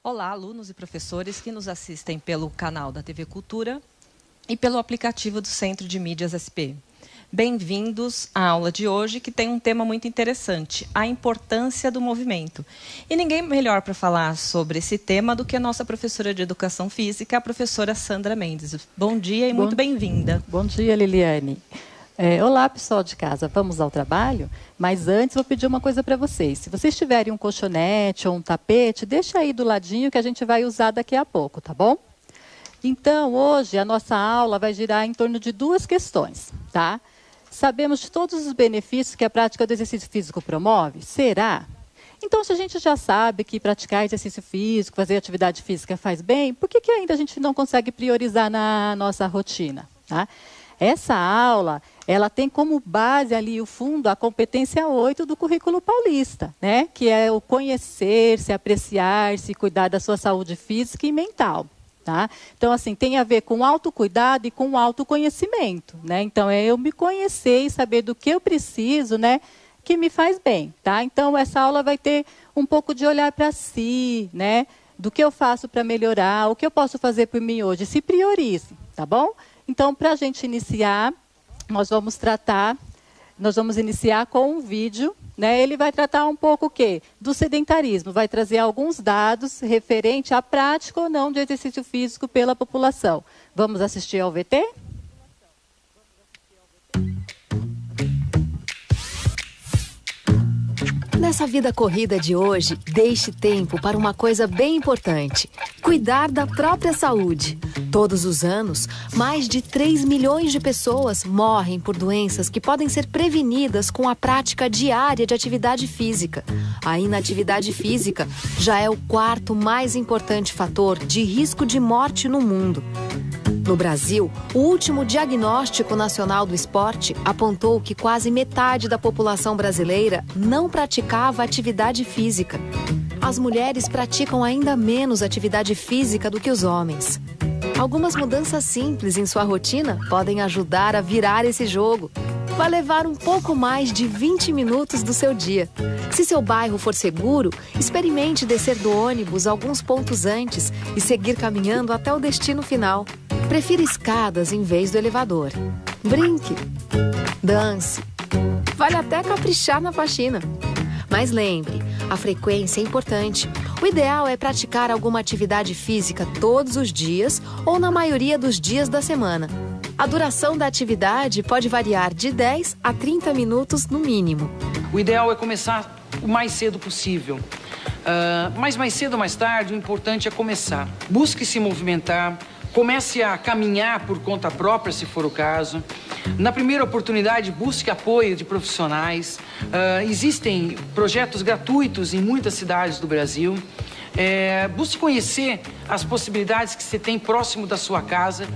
Olá, alunos e professores que nos assistem pelo canal da TV Cultura e pelo aplicativo do Centro de Mídias SP. Bem-vindos à aula de hoje, que tem um tema muito interessante, a importância do movimento. E ninguém melhor para falar sobre esse tema do que a nossa professora de Educação Física, a professora Sandra Mendes. Bom dia e muito bem-vinda. Bom dia, Liliane. Olá, pessoal de casa. Vamos ao trabalho? Mas antes, vou pedir uma coisa para vocês. Se vocês tiverem um colchonete ou um tapete, deixa aí do ladinho que a gente vai usar daqui a pouco, tá bom? Então, hoje, a nossa aula vai girar em torno de duas questões, tá? Sabemos de todos os benefícios que a prática do exercício físico promove? Será? Então, se a gente já sabe que praticar exercício físico, fazer atividade física faz bem, por que ainda a gente não consegue priorizar na nossa rotina, tá? Essa aula, ela tem como base ali o fundo a competência 8 do currículo paulista, né? Que é o conhecer-se, apreciar-se, cuidar da sua saúde física e mental. Tá? Então, assim, tem a ver com autocuidado e com autoconhecimento, né? Então, é eu me conhecer e saber do que eu preciso, né? Que me faz bem, tá? Então, essa aula vai ter um pouco de olhar para si, né? Do que eu faço para melhorar, o que eu posso fazer por mim hoje. Se priorize, tá bom? Então, para a gente iniciar, nós vamos iniciar com um vídeo, né? Ele vai tratar um pouco o quê? Do sedentarismo, vai trazer alguns dados referente à prática ou não de exercício físico pela população. Vamos assistir ao VT? Nessa vida corrida de hoje, deixe tempo para uma coisa bem importante: cuidar da própria saúde. Todos os anos, mais de 3 milhões de pessoas morrem por doenças que podem ser prevenidas com a prática diária de atividade física. A inatividade física já é o quarto mais importante fator de risco de morte no mundo. No Brasil, o último Diagnóstico Nacional do Esporte apontou que quase metade da população brasileira não praticava atividade física. As mulheres praticam ainda menos atividade física do que os homens. Algumas mudanças simples em sua rotina podem ajudar a virar esse jogo. Vai levar um pouco mais de 20 minutos do seu dia. Se seu bairro for seguro, experimente descer do ônibus alguns pontos antes e seguir caminhando até o destino final. Prefira escadas em vez do elevador. Brinque. Dance. Vale até caprichar na faxina. Mas lembre, a frequência é importante. O ideal é praticar alguma atividade física todos os dias ou na maioria dos dias da semana. A duração da atividade pode variar de 10 a 30 minutos no mínimo. O ideal é começar o mais cedo possível. Mas mais cedo ou mais tarde, o importante é começar. Busque se movimentar. Comece a caminhar por conta própria, se for o caso. Na primeira oportunidade, busque apoio de profissionais. Existem projetos gratuitos em muitas cidades do Brasil. Busque conhecer as possibilidades que você tem próximo da sua casa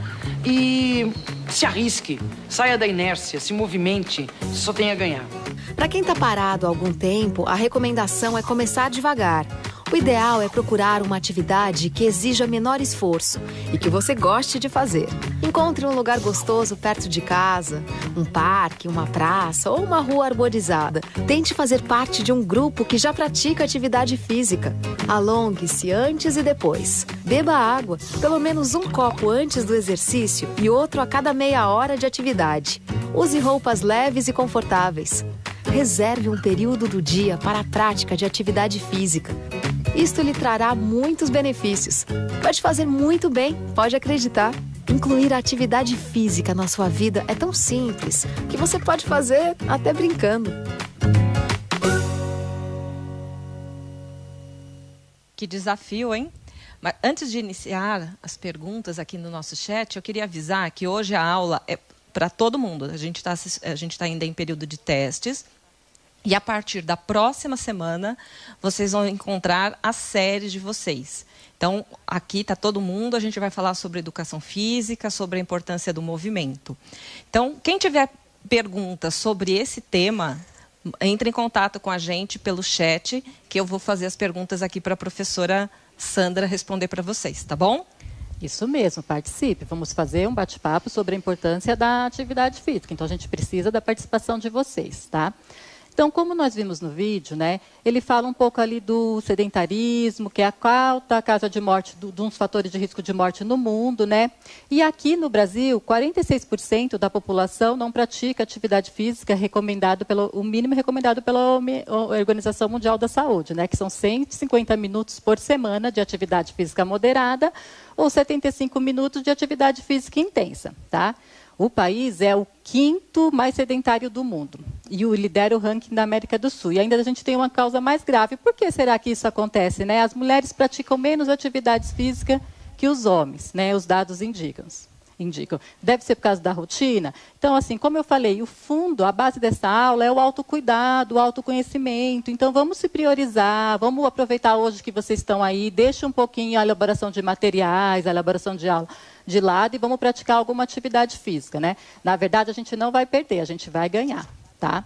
e se arrisque, saia da inércia, se movimente, você só tem a ganhar. Para quem está parado há algum tempo, a recomendação é começar devagar. O ideal é procurar uma atividade que exija menor esforço e que você goste de fazer. Encontre um lugar gostoso perto de casa, um parque, uma praça ou uma rua arborizada. Tente fazer parte de um grupo que já pratica atividade física. Alongue-se antes e depois. Beba água, pelo menos um copo antes do exercício e outro a cada meia hora de atividade. Use roupas leves e confortáveis. Reserve um período do dia para a prática de atividade física. Isto lhe trará muitos benefícios. Vai te fazer muito bem, pode acreditar. Incluir a atividade física na sua vida é tão simples que você pode fazer até brincando. Que desafio, hein? Mas antes de iniciar as perguntas aqui no nosso chat, eu queria avisar que hoje a aula é para todo mundo. A gente tá ainda em período de testes. E a partir da próxima semana, vocês vão encontrar as séries de vocês. Então, aqui está todo mundo, a gente vai falar sobre educação física, sobre a importância do movimento. Então, quem tiver perguntas sobre esse tema, entre em contato com a gente pelo chat, que eu vou fazer as perguntas aqui para a professora Sandra responder para vocês, tá bom? Isso mesmo, participe. Vamos fazer um bate-papo sobre a importância da atividade física. Então, a gente precisa da participação de vocês, tá? Então, como nós vimos no vídeo, né, ele fala um pouco ali do sedentarismo, que é a quarta causa de morte, de uns fatores de risco de morte no mundo, né? E aqui no Brasil, 46% da população não pratica atividade física o mínimo recomendado pela Organização Mundial da Saúde, né, que são 150 minutos por semana de atividade física moderada ou 75 minutos de atividade física intensa, tá? O país é o 5º mais sedentário do mundo e lidera o ranking da América do Sul. E ainda a gente tem uma causa mais grave. Por que será que isso acontece, né? As mulheres praticam menos atividades físicas que os homens, né? Os dados indicam. Deve ser por causa da rotina. Então, assim, como eu falei, o fundo, a base dessa aula é o autocuidado, o autoconhecimento. Então, vamos se priorizar, vamos aproveitar hoje que vocês estão aí, deixa um pouquinho a elaboração de materiais, a elaboração de aula de lado e vamos praticar alguma atividade física, né? Na verdade, a gente não vai perder, a gente vai ganhar, tá?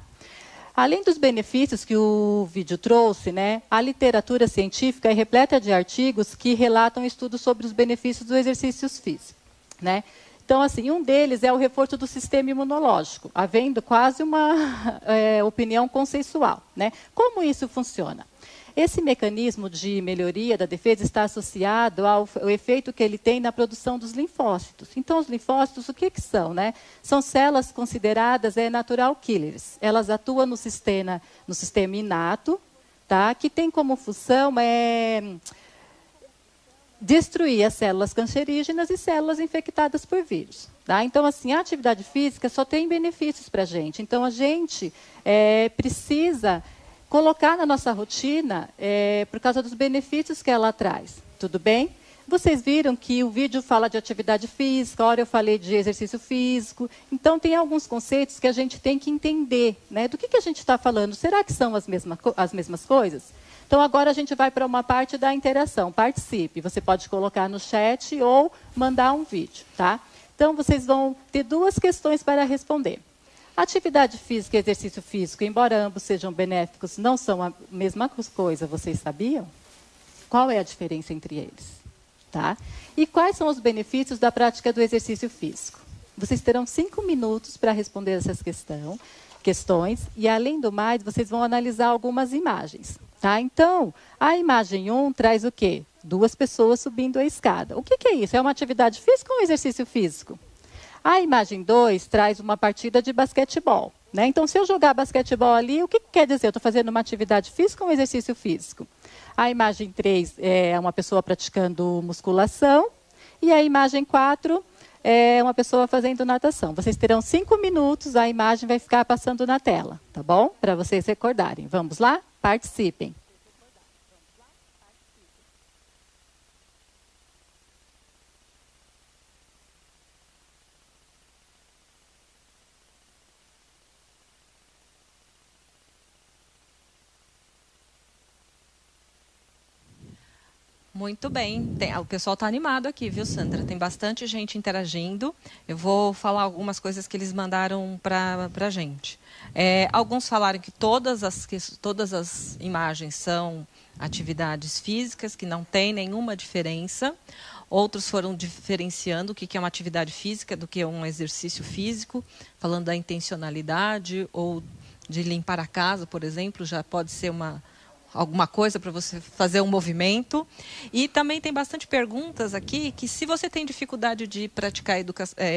Além dos benefícios que o vídeo trouxe, né, a literatura científica é repleta de artigos que relatam estudos sobre os benefícios dos exercícios físicos, né? Então, assim, um deles é o reforço do sistema imunológico, havendo quase uma opinião consensual, né? Como isso funciona? Esse mecanismo de melhoria da defesa está associado ao efeito que ele tem na produção dos linfócitos. Então, os linfócitos, o que são, né? São células consideradas natural killers. Elas atuam no sistema inato, tá? Que tem como função destruir as células cancerígenas e células infectadas por vírus. Tá? Então, assim, a atividade física só tem benefícios para a gente. Então, a gente precisa colocar na nossa rotina por causa dos benefícios que ela traz. Tudo bem? Vocês viram que o vídeo fala de atividade física, agora eu falei de exercício físico. Então, tem alguns conceitos que a gente tem que entender, né? Do que a gente está falando? Será que são as mesmas coisas? Então, agora a gente vai para uma parte da interação. Participe. Você pode colocar no chat ou mandar um vídeo, tá? Então, vocês vão ter 2 questões para responder. Atividade física e exercício físico, embora ambos sejam benéficos, não são a mesma coisa, vocês sabiam? Qual é a diferença entre eles? Tá? E quais são os benefícios da prática do exercício físico? Vocês terão 5 minutos para responder essas questões e, além do mais, vocês vão analisar algumas imagens. Tá? Então, a imagem 1 traz o quê? 2 pessoas subindo a escada. O que é isso? É uma atividade física ou um exercício físico? A imagem 2 traz uma partida de basquetebol. Né? Então, se eu jogar basquetebol ali, o que quer dizer? Eu estou fazendo uma atividade física ou um exercício físico? A imagem 3 é uma pessoa praticando musculação. E a imagem 4 é uma pessoa fazendo natação. Vocês terão 5 minutos, a imagem vai ficar passando na tela. Tá bom? Para vocês recordarem. Vamos lá? Participem. Muito bem. O pessoal está animado aqui, viu, Sandra? Tem bastante gente interagindo. Eu vou falar algumas coisas que eles mandaram para a gente. Alguns falaram que todas as imagens são atividades físicas, que não tem nenhuma diferença. Outros foram diferenciando o que é uma atividade física do que um exercício físico, falando da intencionalidade ou de limpar a casa, por exemplo, já pode ser alguma coisa para você fazer um movimento. E também tem bastante perguntas aqui que se você tem dificuldade de praticar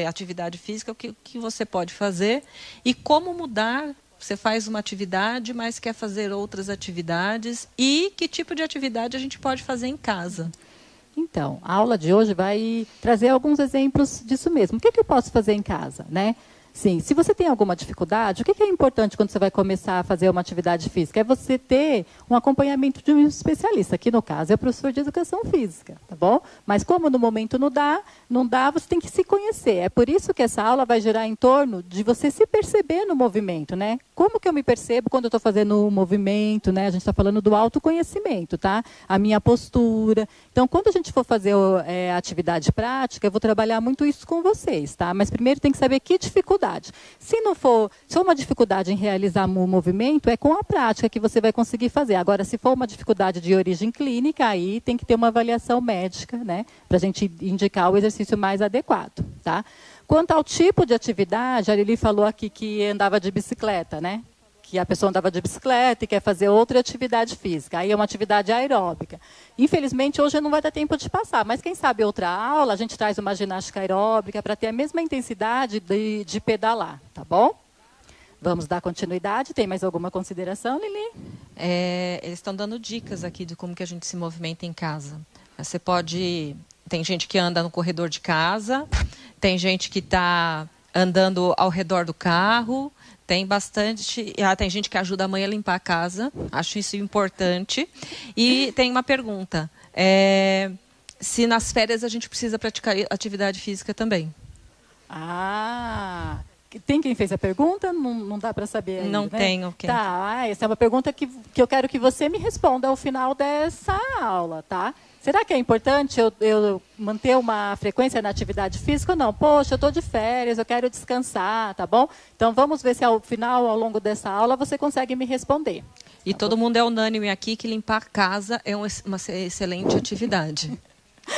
atividade física, o que você pode fazer e como mudar. Você faz uma atividade, mas quer fazer outras atividades e que tipo de atividade a gente pode fazer em casa. Então, a aula de hoje vai trazer alguns exemplos disso mesmo. O que eu posso fazer em casa, né? Sim, se você tem alguma dificuldade, o que é importante quando você vai começar a fazer uma atividade física? É você ter um acompanhamento de um especialista. Aqui, no caso, é o professor de educação física, tá bom? Mas como no momento não dá, você tem que se conhecer. É por isso que essa aula vai girar em torno de você se perceber no movimento, né? Como que eu me percebo quando eu estou fazendo o movimento, né? A gente está falando do autoconhecimento, tá? A minha postura. Então, quando a gente for fazer atividade prática, eu vou trabalhar muito isso com vocês, tá? Mas primeiro tem que saber que dificuldade. Se for uma dificuldade em realizar o movimento, é com a prática que você vai conseguir fazer. Agora, se for uma dificuldade de origem clínica, aí tem que ter uma avaliação médica, né? Para a gente indicar o exercício mais adequado, tá? Quanto ao tipo de atividade, a Lili falou aqui que andava de bicicleta, né? que a pessoa andava de bicicleta e quer fazer outra atividade física. Aí é uma atividade aeróbica. Infelizmente, hoje não vai dar tempo de passar, mas quem sabe outra aula, a gente traz uma ginástica aeróbica para ter a mesma intensidade de pedalar, tá bom? Vamos dar continuidade. Tem mais alguma consideração, Lili? Eles estão dando dicas aqui de como que a gente se movimenta em casa. Você pode... Tem gente que anda no corredor de casa, tem gente que está andando ao redor do carro, tem bastante... tem gente que ajuda a mãe a limpar a casa, acho isso importante. E tem uma pergunta, se nas férias a gente precisa praticar atividade física também. Tem quem fez a pergunta? Não dá para saber ainda, não né? tenho. Okay. Tá, essa é uma pergunta que eu quero que você me responda ao final dessa aula, tá? Será que é importante eu manter uma frequência na atividade física ou não? Poxa, eu estou de férias, eu quero descansar, tá bom? Então, vamos ver se ao final, ao longo dessa aula, você consegue me responder. E todo mundo é unânime aqui que limpar a casa é uma excelente atividade.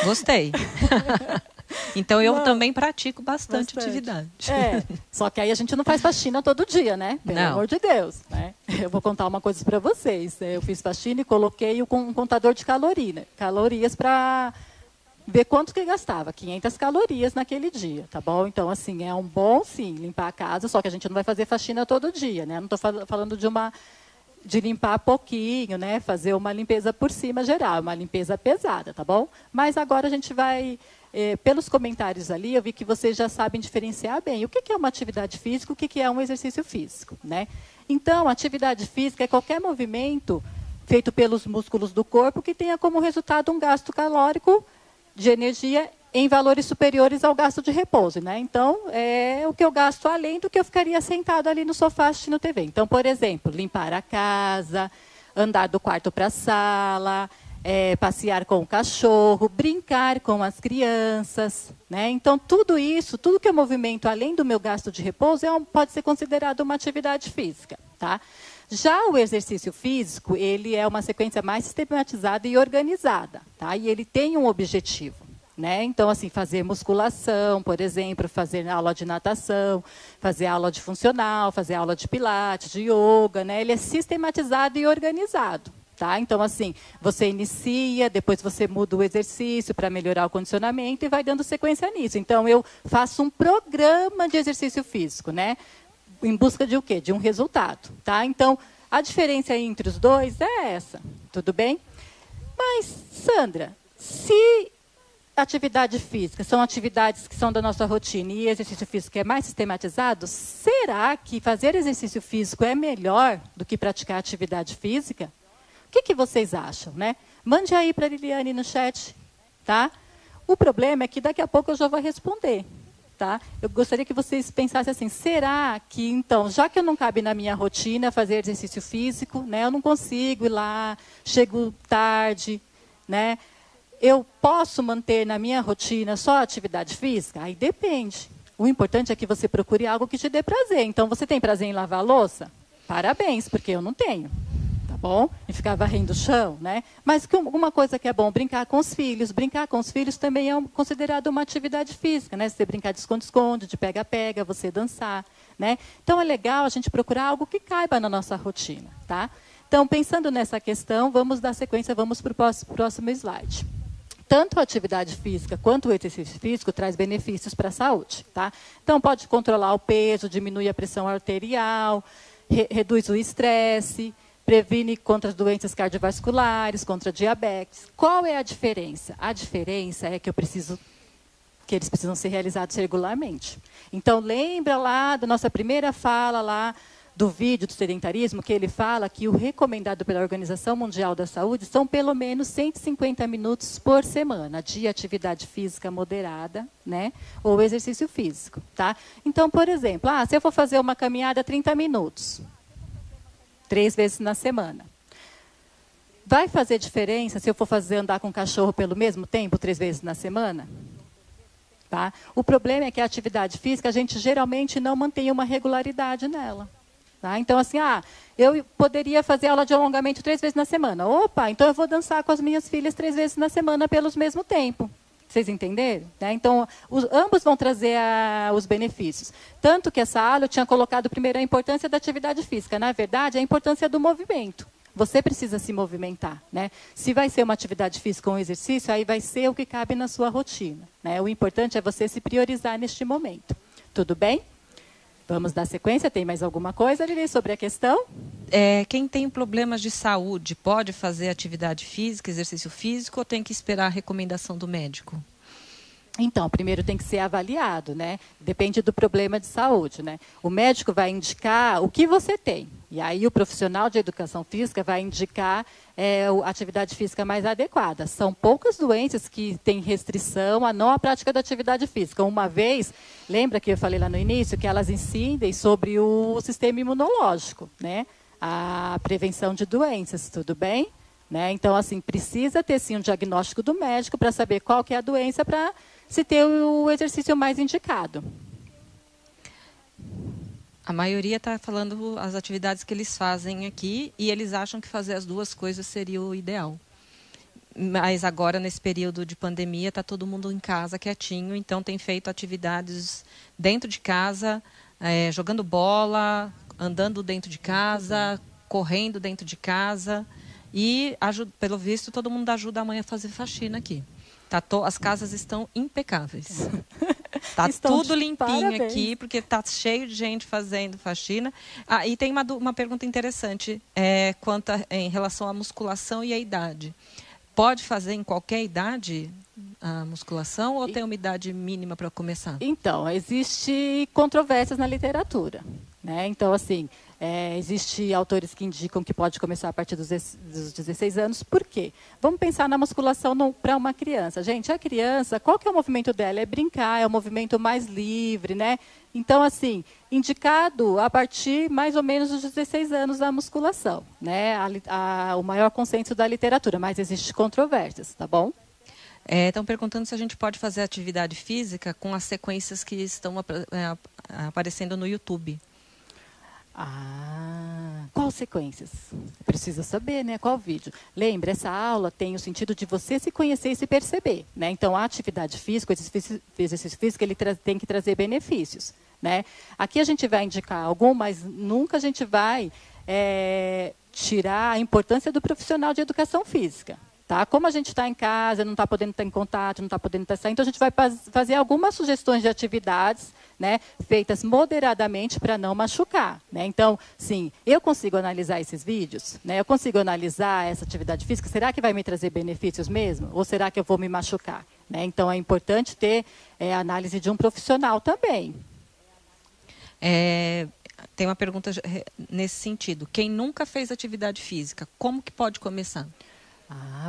Gostei. Então, eu também pratico bastante atividade. Só que aí a gente não faz faxina todo dia, né? Pelo amor de Deus. Né? Eu vou contar uma coisa para vocês. Eu fiz faxina e coloquei um contador de calorias para ver quanto que gastava. 500 calorias naquele dia, tá bom? Então, assim, é um bom, sim, limpar a casa, só que a gente não vai fazer faxina todo dia, né? Não estou falando de limpar pouquinho, né? Fazer uma limpeza por cima geral, uma limpeza pesada, tá bom? Mas agora a gente vai... pelos comentários ali, eu vi que vocês já sabem diferenciar bem o que é uma atividade física, o que é um exercício físico, né? Então, atividade física é qualquer movimento feito pelos músculos do corpo que tenha como resultado um gasto calórico de energia em valores superiores ao gasto de repouso, né? Então, é o que eu gasto além do que eu ficaria sentado ali no sofá assistindo TV. Então, por exemplo, limpar a casa, andar do quarto para a sala... passear com o cachorro, brincar com as crianças, né? Então, tudo isso, tudo que é movimento além do meu gasto de repouso, pode ser considerado uma atividade física, tá? Já o exercício físico, ele é uma sequência mais sistematizada e organizada, tá? E ele tem um objetivo, né? Então, assim, fazer musculação, por exemplo, fazer aula de natação, fazer aula de funcional, fazer aula de pilates, de yoga, né? Ele é sistematizado e organizado. Tá? Então, assim, você inicia, depois você muda o exercício para melhorar o condicionamento e vai dando sequência nisso. Então, eu faço um programa de exercício físico, né? Em busca de o quê? De um resultado. Tá? Então, a diferença entre os dois é essa. Tudo bem? Mas, Sandra, se atividade física são atividades que são da nossa rotina e exercício físico é mais sistematizado, será que fazer exercício físico é melhor do que praticar atividade física? O que vocês acham, né? Mande aí para a Liliane no chat, tá? O problema é que daqui a pouco eu já vou responder, tá? Eu gostaria que vocês pensassem assim, será que, então, já que eu não cabe na minha rotina fazer exercício físico, né? Eu não consigo ir lá, chego tarde, né? Eu posso manter na minha rotina só a atividade física? Aí depende. O importante é que você procure algo que te dê prazer. Então, você tem prazer em lavar a louça? Parabéns, porque eu não tenho. Bom, e ficar varrendo o chão, né? Mas uma coisa que é bom, brincar com os filhos. Brincar com os filhos também é considerado uma atividade física, né? Você brincar de esconde-esconde, de pega-pega, você dançar, né? Então, é legal a gente procurar algo que caiba na nossa rotina, tá? Então, pensando nessa questão, vamos dar sequência, vamos para o próximo slide. Tanto a atividade física quanto o exercício físico traz benefícios para a saúde, tá? Então, pode controlar o peso, diminui a pressão arterial, reduz o estresse, previne contra as doenças cardiovasculares, contra a diabetes. Qual é a diferença? A diferença é que eles precisam ser realizados regularmente. Então, lembra lá da nossa primeira fala lá do vídeo do sedentarismo, que ele fala que o recomendado pela Organização Mundial da Saúde são pelo menos 150 minutos por semana de atividade física moderada, né? Ou exercício físico, tá? Então, por exemplo, se eu for fazer uma caminhada 30 minutos, 3 vezes na semana. Vai fazer diferença se eu for andar com o cachorro pelo mesmo tempo, 3 vezes na semana? Tá? O problema é que a atividade física, a gente geralmente não mantém uma regularidade nela. Tá? Então, assim, eu poderia fazer aula de alongamento 3 vezes na semana. Opa, então eu vou dançar com as minhas filhas 3 vezes na semana pelo mesmo tempo. Vocês entenderam? Né? Então, ambos vão trazer os benefícios. Tanto que essa aula eu tinha colocado primeiro a importância da atividade física. Na verdade, a importância do movimento. Você precisa se movimentar. Né? Se vai ser uma atividade física ou um exercício, aí vai ser o que cabe na sua rotina. Né? O importante é você se priorizar neste momento. Tudo bem? Vamos dar sequência. Tem mais alguma coisa, Lili, sobre a questão? Quem tem problemas de saúde pode fazer atividade física, exercício físico, ou tem que esperar a recomendação do médico? Então, primeiro tem que ser avaliado, né? Depende do problema de saúde, né? O médico vai indicar o que você tem. E aí o profissional de educação física vai indicar a atividade física mais adequada. São poucas doenças que têm restrição a não a prática da atividade física. Uma vez, lembra que eu falei lá no início, que elas incidem sobre o sistema imunológico, né? A prevenção de doenças, tudo bem? Né? Então, assim, precisa ter sim um diagnóstico do médico para saber qual que é a doença para se ter o exercício mais indicado. A maioria está falando as atividades que eles fazem aqui e eles acham que fazer as duas coisas seria o ideal. Mas agora, nesse período de pandemia, está todo mundo em casa quietinho, então tem feito atividades dentro de casa, jogando bola, andando dentro de casa, correndo dentro de casa e, pelo visto, todo mundo ajuda a mãe a fazer faxina aqui. As casas estão impecáveis. Está tudo limpinho parabéns. aqui, porque está cheio de gente fazendo faxina. E tem uma pergunta interessante em relação à musculação e à idade. Pode fazer em qualquer idade a musculação ou tem uma idade mínima para começar? Então, existe controvérsias na literatura. Né? Então, assim, existem autores que indicam que pode começar a partir dos 16 anos. Por quê? Vamos pensar na musculação para uma criança. Gente, a criança, qual que é o movimento dela? É brincar, é o movimento mais livre, né? Então, assim, indicado a partir mais ou menos dos 16 anos a musculação, né? O maior consenso da literatura, mas existem controvérsias, tá bom? Estão perguntando se a gente pode fazer atividade física com as sequências que estão aparecendo no YouTube. Qual sequências? Precisa saber, né? Qual vídeo? Lembre, essa aula tem o sentido de você se conhecer e se perceber. Né? Então, a atividade física, o exercício físico, ele tem que trazer benefícios. Né? Aqui a gente vai indicar algum, mas nunca a gente vai tirar a importância do profissional de educação física. Tá? Como a gente está em casa, não está podendo estar em contato, não está podendo estar saindo, então a gente vai fazer algumas sugestões de atividades, né, feitas moderadamente para não machucar. Né? Então, sim, eu consigo analisar esses vídeos? Né? Eu consigo analisar essa atividade física? Será que vai me trazer benefícios mesmo? Ou será que eu vou me machucar? Né? Então, é importante ter a análise de um profissional também. Tem uma pergunta nesse sentido. Quem nunca fez atividade física, como que pode começar?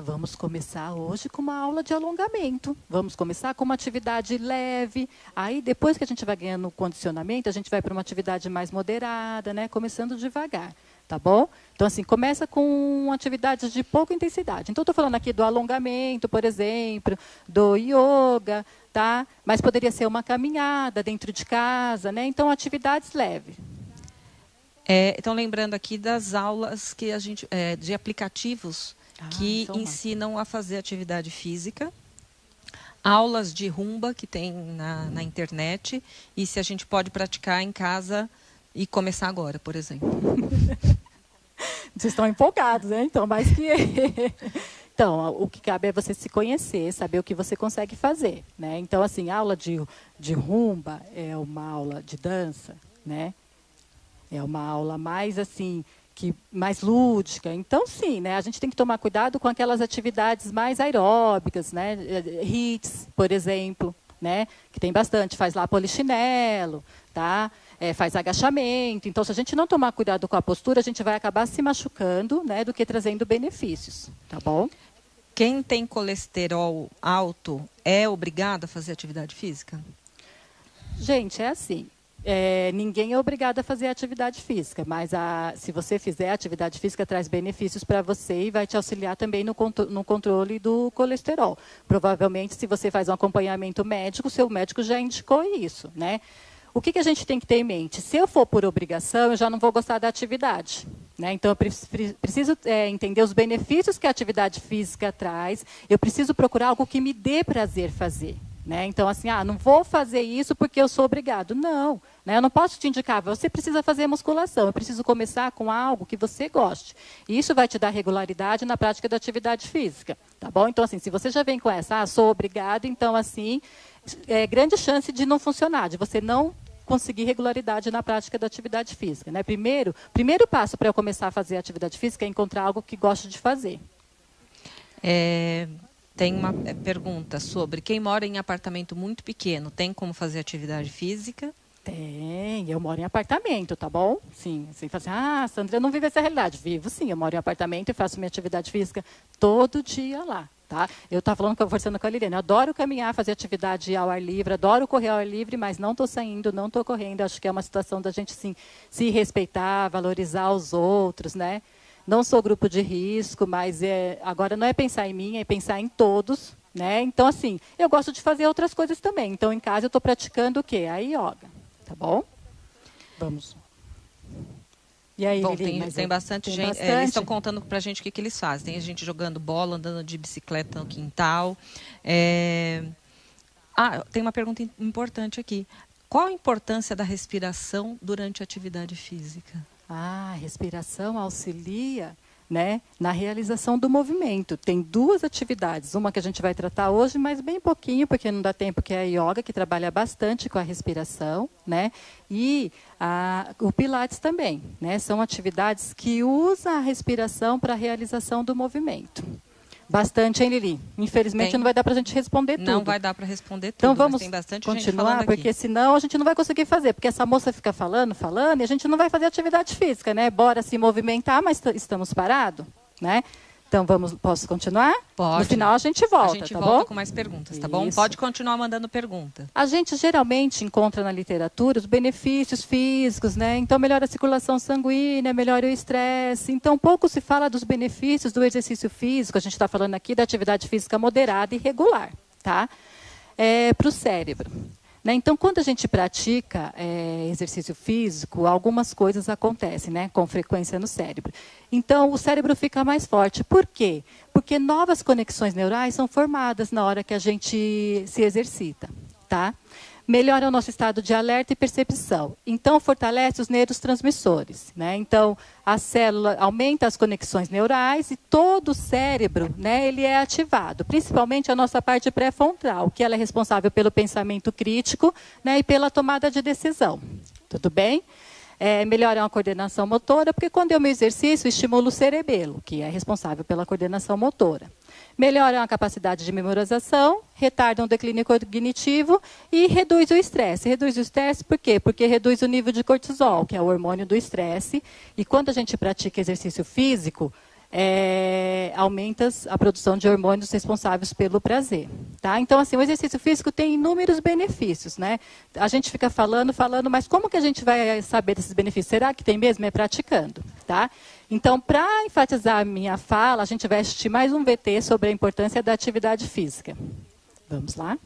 Vamos começar hoje com uma aula de alongamento. Vamos começar com uma atividade leve. Aí, depois que a gente vai ganhando condicionamento, a gente vai para uma atividade mais moderada, né? Começando devagar, tá bom? Então, assim, começa com atividades de pouca intensidade. Então, estou falando aqui do alongamento, por exemplo, do yoga, tá? Mas poderia ser uma caminhada dentro de casa, né? Então, atividades leves. Então, lembrando aqui das aulas que a gente de aplicativos que ensinam a fazer atividade física, aulas de rumba que tem na internet, e se a gente pode praticar em casa e começar agora, por exemplo. Vocês estão empolgados, né? Então, mais que... Então, o que cabe é você se conhecer, saber o que você consegue fazer. Né? Então, assim, aula de rumba é uma aula de dança, né? É uma aula mais, assim... mais lúdica. Então, sim, né, a gente tem que tomar cuidado com aquelas atividades mais aeróbicas, né, HIIT, por exemplo, né, que tem bastante, faz lá polichinelo, tá? Faz agachamento. Então, se a gente não tomar cuidado com a postura, a gente vai acabar se machucando, né, do que trazendo benefícios, tá bom? Quem tem colesterol alto é obrigado a fazer atividade física? Gente, é assim. Ninguém é obrigado a fazer atividade física, mas se você fizer atividade física, traz benefícios para você e vai te auxiliar também no controle do colesterol. Provavelmente, se você faz um acompanhamento médico, seu médico já indicou isso, né? O que a gente tem que ter em mente? Se eu for por obrigação, eu já não vou gostar da atividade. Né? Então, eu preciso entender os benefícios que a atividade física traz. Eu preciso procurar algo que me dê prazer fazer. Né? Então, assim, não vou fazer isso porque eu sou obrigado. Não, né? Eu não posso te indicar, você precisa fazer musculação. Eu preciso começar com algo que você goste. E isso vai te dar regularidade na prática da atividade física. Tá bom? Então, assim, se você já vem com essa, sou obrigado, então, assim, é grande chance de não funcionar, de você não conseguir regularidade na prática da atividade física. Né? Primeiro passo para eu começar a fazer atividade física é encontrar algo que gosto de fazer. Tem uma pergunta sobre quem mora em apartamento muito pequeno, tem como fazer atividade física? Tem, eu moro em apartamento, tá bom? Sim, você fala assim, Sandra, eu não vivo essa realidade. Vivo sim, eu moro em apartamento e faço minha atividade física todo dia lá. Tá? Eu estava conversando com a Liliane, eu adoro caminhar, fazer atividade ao ar livre, adoro correr ao ar livre, mas não estou saindo, não estou correndo. Acho que é uma situação da gente sim, se respeitar, valorizar os outros, né? Não sou grupo de risco, mas agora não é pensar em mim, é pensar em todos. Né? Então, assim, eu gosto de fazer outras coisas também. Então, em casa, eu estou praticando o quê? A yoga. Tá bom? Vamos. E aí, bom, Lili, tem bastante gente. Bastante. Eles estão contando para a gente o que eles fazem. Tem gente jogando bola, andando de bicicleta no quintal. Tem uma pergunta importante aqui. Qual a importância da respiração durante a atividade física? A respiração auxilia, né, na realização do movimento. Tem duas atividades, uma que a gente vai tratar hoje, mas bem pouquinho, porque não dá tempo, que é a yoga, que trabalha bastante com a respiração, né, e o Pilates também. Né, são atividades que usam a respiração para a realização do movimento. Bastante, hein, Lili? Infelizmente não vai dar para a gente responder tudo. Não vai dar para responder tudo, então vamos tem bastante continuar, gente porque senão a gente não vai conseguir fazer. Porque essa moça fica falando, e a gente não vai fazer atividade física, né? Bora se movimentar, mas estamos parados, né? Então, posso continuar? Pode. No final a gente volta, A gente tá volta bom? com mais perguntas, tá Isso. bom? Pode continuar mandando pergunta. A gente geralmente encontra na literatura os benefícios físicos, né? Então, melhora a circulação sanguínea, melhora o estresse. Então, pouco se fala dos benefícios do exercício físico. A gente está falando aqui da atividade física moderada e regular, tá? Para o cérebro. Né? Então, quando a gente pratica exercício físico, algumas coisas acontecem, né, com frequência no cérebro. Então, o cérebro fica mais forte. Por quê? Porque novas conexões neurais são formadas na hora que a gente se exercita. Tá? Melhora o nosso estado de alerta e percepção. Então, fortalece os neurotransmissores. Né? Então, a célula aumenta as conexões neurais e todo o cérebro, né, ele é ativado. Principalmente a nossa parte pré-frontal, que ela é responsável pelo pensamento crítico, né, e pela tomada de decisão. Tudo bem? Melhora a coordenação motora, porque quando eu me exercício, estimulo o cerebelo, que é responsável pela coordenação motora. Melhoram a capacidade de memorização, retardam o declínio cognitivo e reduz o estresse. Reduz o estresse por quê? Porque reduz o nível de cortisol, que é o hormônio do estresse. E quando a gente pratica exercício físico, aumenta a produção de hormônios responsáveis pelo prazer. Tá? Então, assim, o exercício físico tem inúmeros benefícios. Né? A gente fica falando, mas como que a gente vai saber desses benefícios? Será que tem mesmo? É praticando. Tá? Então, para enfatizar a minha fala, a gente vai assistir mais um VT sobre a importância da atividade física. Vamos lá?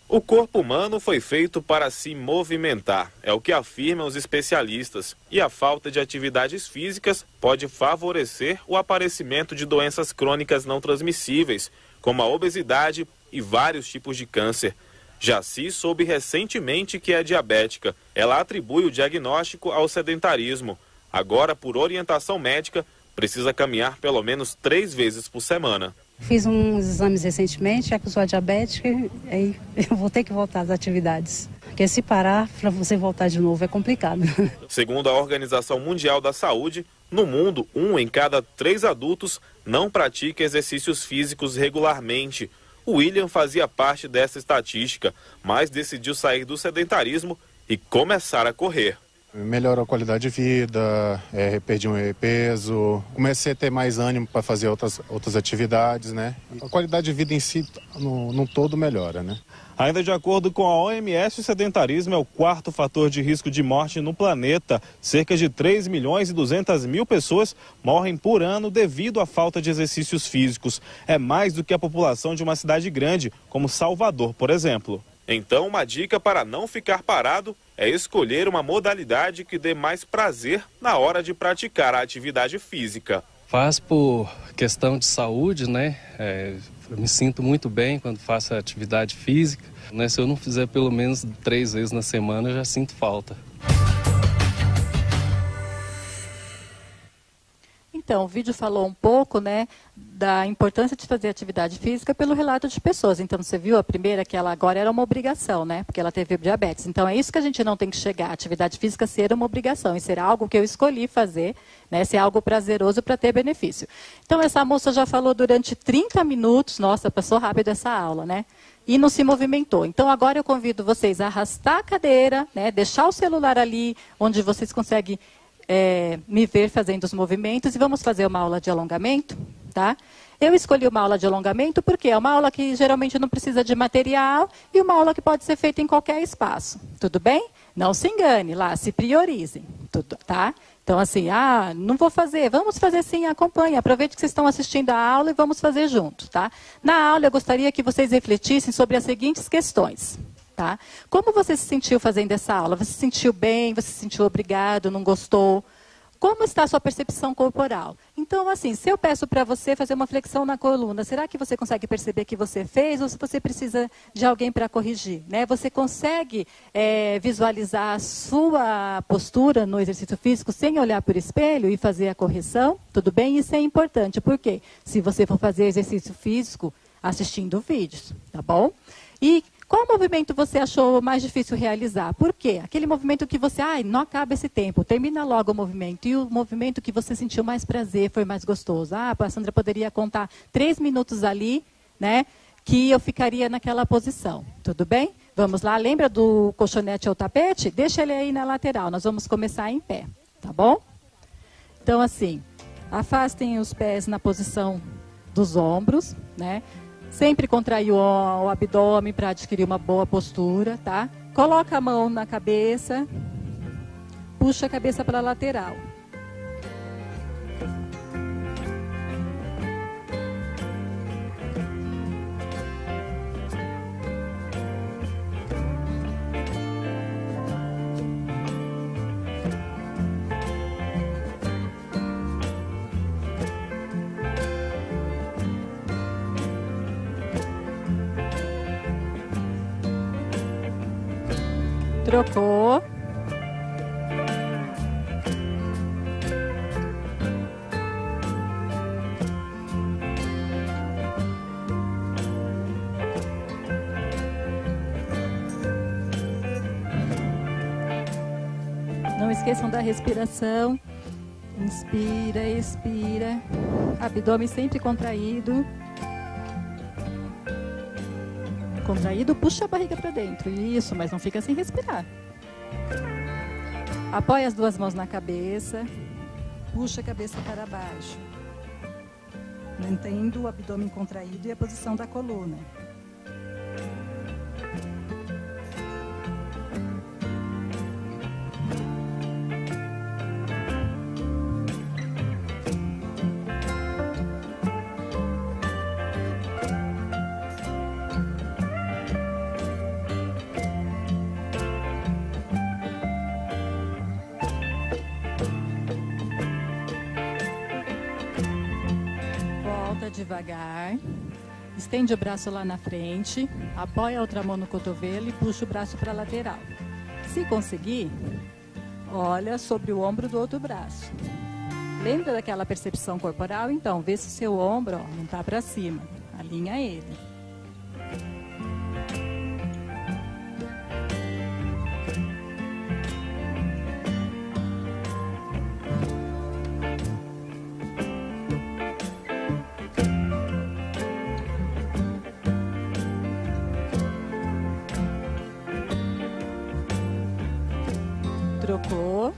O corpo humano foi feito para se movimentar, é o que afirmam os especialistas. E a falta de atividades físicas pode favorecer o aparecimento de doenças crônicas não transmissíveis, como a obesidade e vários tipos de câncer. Jaci soube recentemente que é diabética. Ela atribui o diagnóstico ao sedentarismo. Agora, por orientação médica, precisa caminhar pelo menos 3 vezes por semana. Fiz uns exames recentemente, acusou a diabética, aí eu vou ter que voltar às atividades. Porque se parar, para você voltar de novo é complicado. Segundo a Organização Mundial da Saúde, no mundo, 1 em cada 3 adultos não pratica exercícios físicos regularmente. O William fazia parte dessa estatística, mas decidiu sair do sedentarismo e começar a correr. Melhorou a qualidade de vida, perdi um peso, comecei a ter mais ânimo para fazer outras atividades, né? A qualidade de vida em si, num todo, melhora, né? Ainda de acordo com a OMS, o sedentarismo é o quarto fator de risco de morte no planeta. Cerca de 3.200.000 pessoas morrem por ano devido à falta de exercícios físicos. É mais do que a população de uma cidade grande, como Salvador, por exemplo. Então, uma dica para não ficar parado é escolher uma modalidade que dê mais prazer na hora de praticar a atividade física. Faz por questão de saúde, né? Eu me sinto muito bem quando faço atividade física, né? Se eu não fizer pelo menos 3 vezes na semana, eu já sinto falta. Então, o vídeo falou um pouco, né, da importância de fazer atividade física pelo relato de pessoas. Então, você viu a primeira, que ela agora era uma obrigação, né, porque ela teve diabetes. Então, é isso que a gente não tem que chegar, a atividade física ser uma obrigação, e ser algo que eu escolhi fazer, né, ser algo prazeroso para ter benefício. Então, essa moça já falou durante 30 minutos, nossa, passou rápido essa aula, né, e não se movimentou. Então, agora eu convido vocês a arrastar a cadeira, né, deixar o celular ali, onde vocês conseguem me ver fazendo os movimentos, e vamos fazer uma aula de alongamento, tá? Eu escolhi uma aula de alongamento porque é uma aula que geralmente não precisa de material e uma aula que pode ser feita em qualquer espaço. Tudo bem? Não se engane lá, se priorizem, tudo, tá? Então, assim, não vou fazer, vamos fazer sim, acompanhe, aproveite que vocês estão assistindo a aula e vamos fazer junto, tá? Na aula, eu gostaria que vocês refletissem sobre as seguintes questões. Tá? Como você se sentiu fazendo essa aula? Você se sentiu bem? Você se sentiu obrigado? Não gostou? Como está a sua percepção corporal? Então, assim, se eu peço para você fazer uma flexão na coluna, será que você consegue perceber que você fez ou se você precisa de alguém para corrigir? Né? Você consegue visualizar a sua postura no exercício físico sem olhar para o espelho e fazer a correção? Tudo bem? Isso é importante. Por quê? Se você for fazer exercício físico assistindo vídeos, tá bom? E qual movimento você achou mais difícil realizar? Por quê? Aquele movimento que você, não acaba esse tempo, termina logo o movimento. E o movimento que você sentiu mais prazer, foi mais gostoso. A Sandra poderia contar 3 minutos ali, né, que eu ficaria naquela posição. Tudo bem? Vamos lá, lembra do colchonete ou tapete? Deixa ele aí na lateral, nós vamos começar em pé, tá bom? Então, assim, afastem os pés na posição dos ombros, né? Sempre contrair o abdômen para adquirir uma boa postura, tá? Coloca a mão na cabeça, puxa a cabeça para a lateral. Trocou. Não esqueçam da respiração. Inspira, expira. Abdômen sempre contraído. Contraído, puxa a barriga para dentro. Isso, mas não fica sem respirar. Apoia as 2 mãos na cabeça. Puxa a cabeça para baixo. Mantendo o abdômen contraído e a posição da coluna. Devagar, estende o braço lá na frente, apoia a outra mão no cotovelo e puxa o braço para a lateral. Se conseguir, olha sobre o ombro do outro braço. Lembra daquela percepção corporal? Então, vê se o seu ombro não está para cima. Alinha ele. Trocou.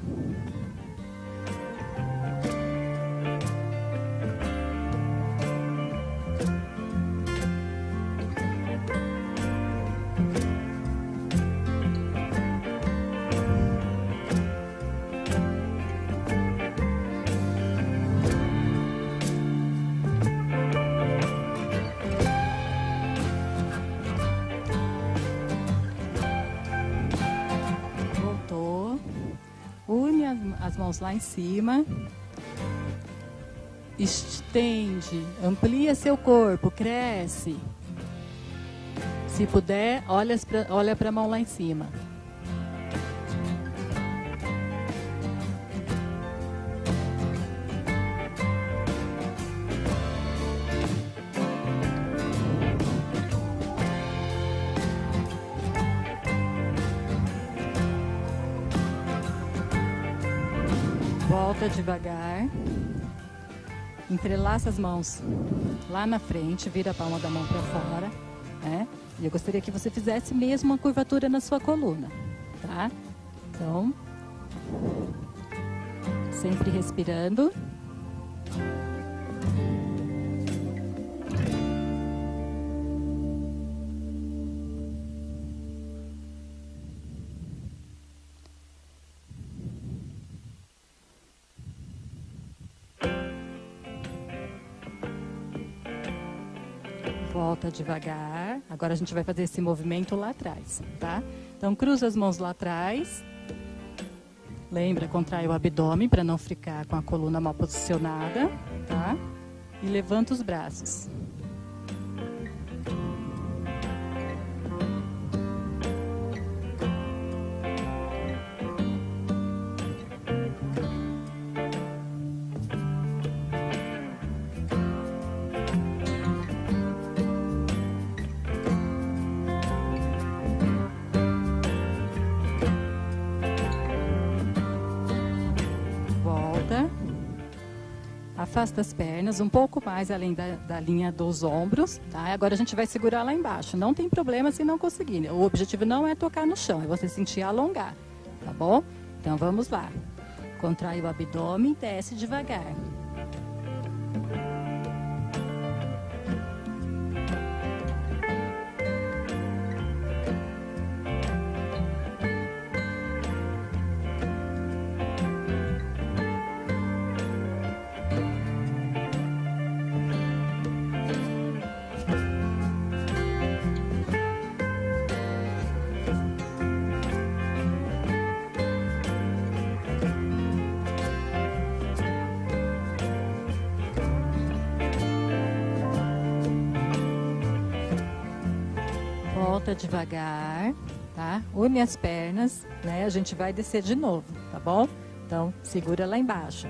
Une as mãos lá em cima. Estende, amplia seu corpo, cresce. Se puder, olha para a mão lá em cima. Volta devagar. Entrelaça as mãos lá na frente, vira a palma da mão para fora, né? E eu gostaria que você fizesse mesmo uma curvatura na sua coluna, tá? Então, sempre respirando. Volta devagar. Agora a gente vai fazer esse movimento lá atrás, tá? Então cruza as mãos lá atrás. Lembra, contrai o abdômen para não ficar com a coluna mal posicionada, tá? E levanta os braços. Afasta as pernas um pouco mais além da linha dos ombros, tá? Agora a gente vai segurar lá embaixo. Não tem problema se não conseguir. O objetivo não é tocar no chão, é você sentir alongar, tá bom? Então vamos lá. Contrai o abdômen, desce devagar. Volta devagar, tá? Une as pernas, né? A gente vai descer de novo, tá bom? Então, segura lá embaixo.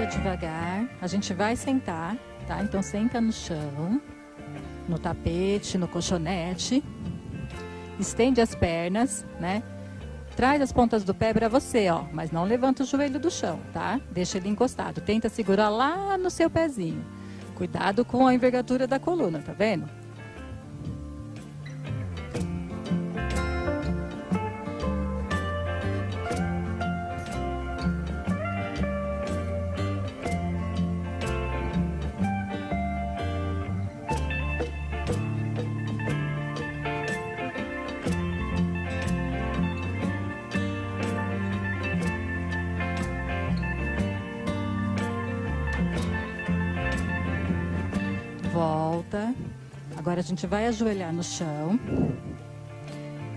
Devagar, a gente vai sentar, tá? Então senta no chão, no tapete, no colchonete, estende as pernas, né? Traz as pontas do pé para você, ó, mas não levanta o joelho do chão, tá? Deixa ele encostado, tenta segurar lá no seu pezinho. Cuidado com a envergadura da coluna, tá vendo? Volta. Agora a gente vai ajoelhar no chão.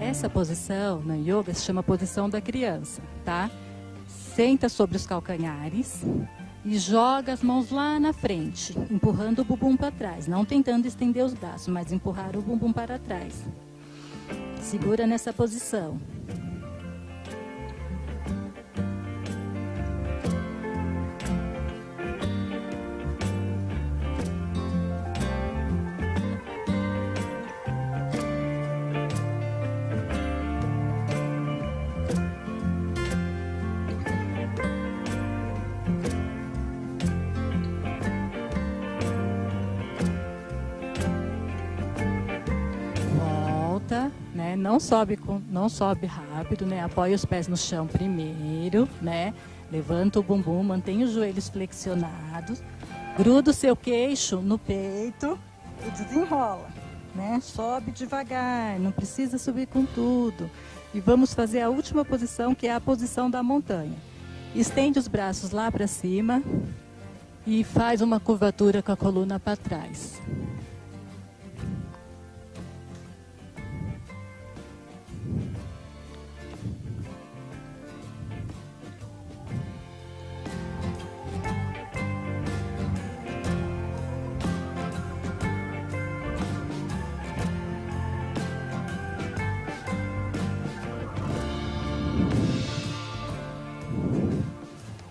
Essa posição no yoga se chama posição da criança, tá? Senta sobre os calcanhares e joga as mãos lá na frente, empurrando o bumbum para trás, não tentando estender os braços, mas empurrar o bumbum para trás. Segura nessa posição. né? Não sobe rápido, né? Apoia os pés no chão primeiro, né? Levanta o bumbum, mantém os joelhos flexionados, gruda o seu queixo no peito e desenrola, né? Sobe devagar, não precisa subir com tudo. E vamos fazer a última posição, que é a posição da montanha. Estende os braços lá para cima e faz uma curvatura com a coluna para trás.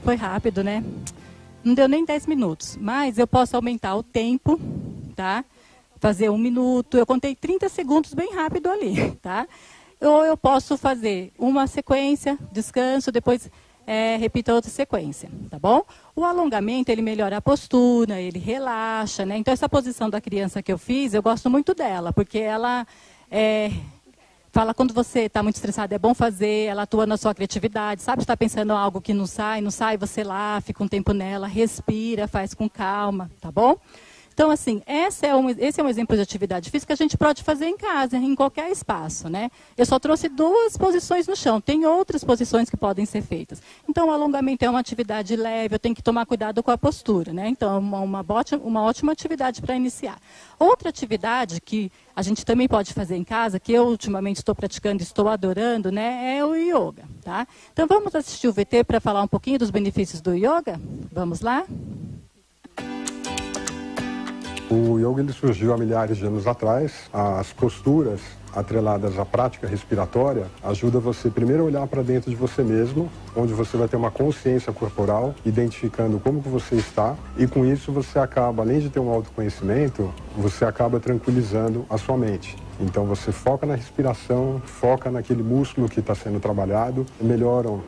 Foi rápido, né? Não deu nem 10 minutos, mas eu posso aumentar o tempo, tá? Fazer 1 minuto, eu contei 30 segundos bem rápido ali, tá? Ou eu posso fazer uma sequência, descanso, depois repita outra sequência, tá bom? O alongamento, ele melhora a postura, ele relaxa, né? Então, essa posição da criança que eu fiz, eu gosto muito dela, porque ela fala quando você está muito estressado, é bom fazer, ela atua na sua criatividade, sabe? Está pensando em algo que não sai, você lá, fica um tempo nela, respira, faz com calma, tá bom? Então, assim, esse é um exemplo de atividade física que a gente pode fazer em casa, em qualquer espaço, né? Eu só trouxe 2 posições no chão, tem outras posições que podem ser feitas. Então, o alongamento é uma atividade leve, eu tenho que tomar cuidado com a postura, né? Então, é uma ótima atividade para iniciar. Outra atividade que a gente também pode fazer em casa, que eu ultimamente estou praticando e estou adorando, né? É o yoga, tá? Então, vamos assistir o VT para falar um pouquinho dos benefícios do yoga? Vamos lá? O yoga ele surgiu há milhares de anos atrás. As posturas atreladas à prática respiratória ajudam você primeiro a olhar para dentro de você mesmo, onde você vai ter uma consciência corporal, identificando como que você está, e com isso você acaba, além de ter um autoconhecimento, você acaba tranquilizando a sua mente. Então você foca na respiração, foca naquele músculo que está sendo trabalhado, melhoram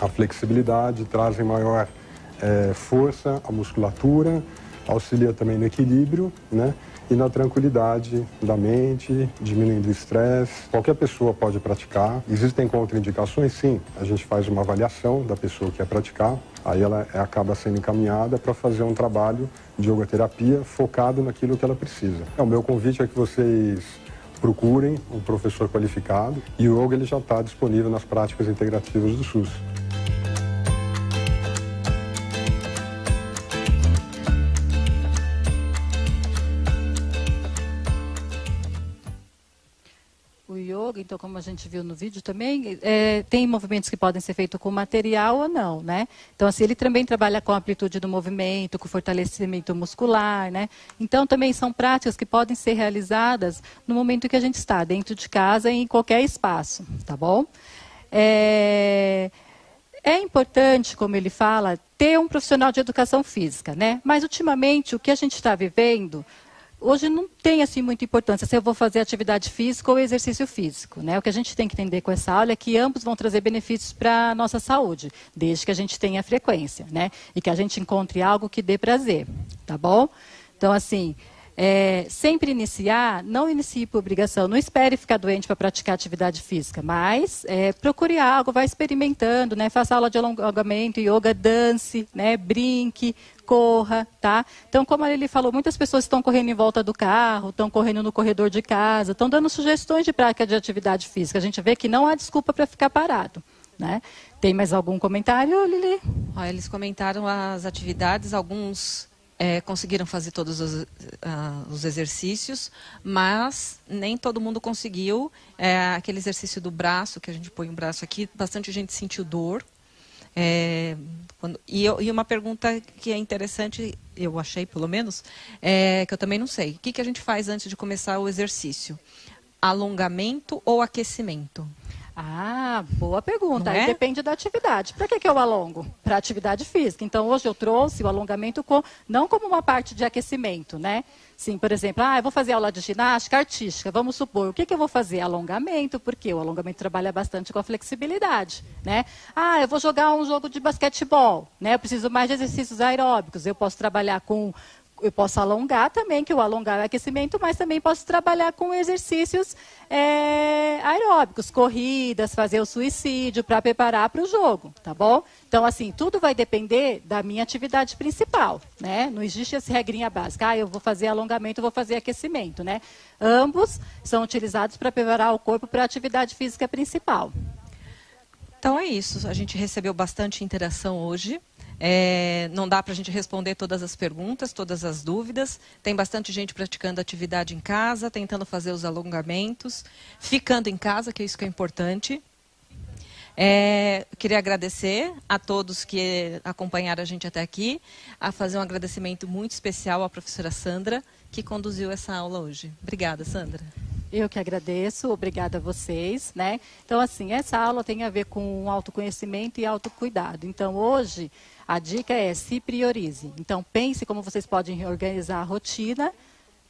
a flexibilidade, trazem maior força à musculatura, auxilia também no equilíbrio, né? E na tranquilidade da mente, diminuindo o estresse. Qualquer pessoa pode praticar. Existem contraindicações? Sim. A gente faz uma avaliação da pessoa que quer praticar. Aí ela acaba sendo encaminhada para fazer um trabalho de yogaterapia focado naquilo que ela precisa. O meu convite é que vocês procurem um professor qualificado. E o yoga ele já está disponível nas práticas integrativas do SUS. Então, como a gente viu no vídeo também, tem movimentos que podem ser feitos com material ou não, né? Então, assim, ele também trabalha com a amplitude do movimento, com fortalecimento muscular, né? Então, também são práticas que podem ser realizadas no momento que a gente está dentro de casa e em qualquer espaço, tá bom? É importante, como ele fala, ter um profissional de educação física, né? Mas, ultimamente, o que a gente está vivendo... Hoje não tem assim muita importância se eu vou fazer atividade física ou exercício físico, né? O que a gente tem que entender com essa aula é que ambos vão trazer benefícios para a nossa saúde, desde que a gente tenha frequência, né? E que a gente encontre algo que dê prazer, tá bom? Então, assim, sempre iniciar, não inicie por obrigação, não espere ficar doente para praticar atividade física, mas procure algo, vá experimentando, né? Faça aula de alongamento, yoga, dance, né? Brinque, corra, tá? Então, como ele falou, muitas pessoas estão correndo em volta do carro, estão correndo no corredor de casa, estão dando sugestões de prática de atividade física. A gente vê que não há desculpa para ficar parado, né? Tem mais algum comentário, Lili? Eles comentaram as atividades, alguns conseguiram fazer todos os exercícios, mas nem todo mundo conseguiu. Aquele exercício do braço, que a gente põe o braço aqui, bastante gente sentiu dor. E uma pergunta que é interessante, eu achei pelo menos, que eu também não sei. O que a gente faz antes de começar o exercício? Alongamento ou aquecimento? Boa pergunta. Aí depende da atividade. Para que eu alongo? Para atividade física. Então, hoje eu trouxe o alongamento não como uma parte de aquecimento, né? Sim, por exemplo, eu vou fazer aula de ginástica artística, vamos supor, o que eu vou fazer? Alongamento, porque o alongamento trabalha bastante com a flexibilidade, né? Eu vou jogar um jogo de basquetebol, né? Eu preciso mais de exercícios aeróbicos, eu posso trabalhar com eu posso alongar também, que o alongar é aquecimento, mas também posso trabalhar com exercícios aeróbicos, corridas, fazer o suicídio para preparar para o jogo, tá bom? Então, assim, tudo vai depender da minha atividade principal, né? Não existe essa regrinha básica, eu vou fazer alongamento, vou fazer aquecimento, né? Ambos são utilizados para preparar o corpo para a atividade física principal. Então é isso, a gente recebeu bastante interação hoje. Não dá para a gente responder todas as perguntas, todas as dúvidas. Tem bastante gente praticando atividade em casa, tentando fazer os alongamentos, ficando em casa, que é isso que é importante. Queria agradecer a todos que acompanharam a gente até aqui, a fazer um agradecimento muito especial à professora Sandra, que conduziu essa aula hoje. Obrigada, Sandra. Eu que agradeço, obrigada a vocês, né? Então, assim, essa aula tem a ver com autoconhecimento e autocuidado. Então, hoje, a dica é se priorize. Então, pense como vocês podem reorganizar a rotina.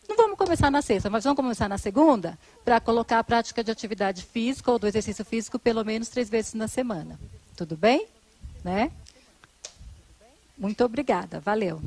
Não vamos começar na sexta, mas vamos começar na segunda, para colocar a prática de atividade física ou do exercício físico pelo menos 3 vezes na semana. Tudo bem? Né? Muito obrigada, valeu.